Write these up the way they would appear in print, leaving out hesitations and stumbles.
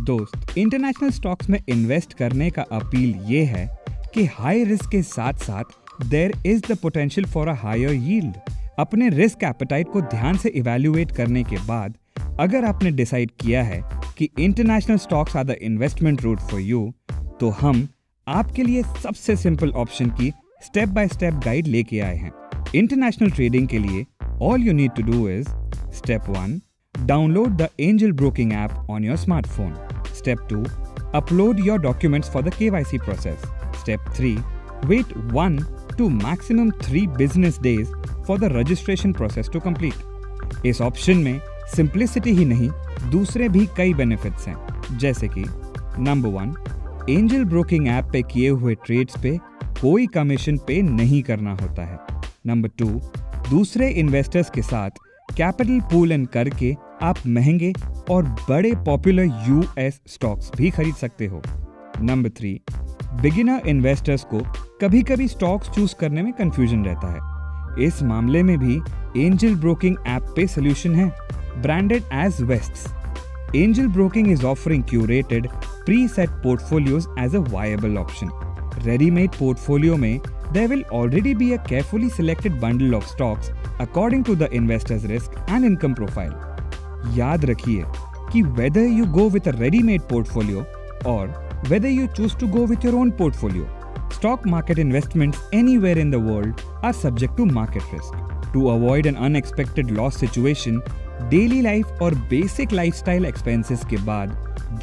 दोस्त, international stocks में invest करने का अपील ये है कि हाई रिस्क के साथ साथ there is the potential for a higher yield. अपने रिस्क एपेटाइट को ध्यान से इवैल्यूएट करने के बाद अगर आपने डिसाइड किया है कि international stocks are the investment route for you, तो हम आपके लिए सबसे सिंपल ऑप्शन की स्टेप बाय स्टेप गाइड लेके आए हैं। इंटरनेशनल ट्रेडिंग के लिए all you need to do is step 1, download the Angel Broking app on your smartphone. Step 2, upload your documents for the KYC process. Step 3, wait 1 to maximum 3 business days for the registration process to complete. इस option में simplicity ही नहीं, दूसरे भी कई benefits हैं, जैसे कि number 1, angel broking app पे किए हुए ट्रेड्स पे कोई कमीशन पे नहीं करना होता है। नंबर 2, दूसरे इन्वेस्टर्स के साथ कैपिटल पूल इन करके आप महंगे और बड़े पॉपुलर यूएस स्टॉक्स भी खरीद सकते हो। नंबर 3, बिगिनर इन्वेस्टर्स को कभी कभी स्टॉक्स चूज करने में कंफ्यूजन रहता है। इस मामले में भी एंजल ब्रोकिंग ऐप पे सोल्यूशन है, branded as wests. Angel broking is offering curated preset portfolios as a viable option. Readymade portfolio में there will already be a carefully selected bundle of stocks according to the investor's risk and income profile. याद रखिए कि whether you go with a ready-made portfolio or whether you choose to go with your own portfolio, stock market investments anywhere in the world are subject to market risk. To avoid an unexpected loss situation, daily life और basic lifestyle expenses के बाद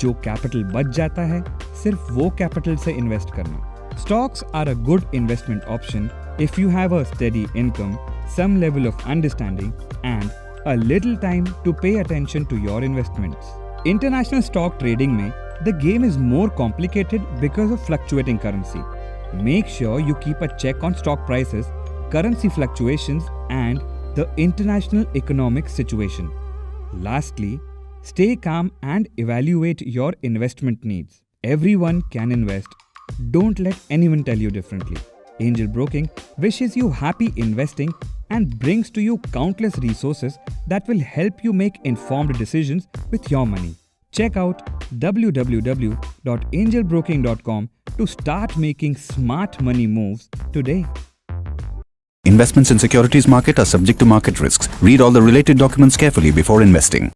जो capital बच जाता है, सिर्फ वो capital से invest करना। Stocks are a good investment option if you have a steady income, some level of understanding, and a little time to pay attention to your investments. International stock trading में the game is more complicated because of fluctuating currency. Make sure you keep a check on stock prices, currency fluctuations, and the international economic situation. Lastly, stay calm and evaluate your investment needs. Everyone can invest. Don't let anyone tell you differently. Angel Broking wishes you happy investing and brings to you countless resources that will help you make informed decisions with your money. Check out www.angelbroking.com to start making smart money moves today. Investments in securities market are subject to market risks. Read all the related documents carefully before investing.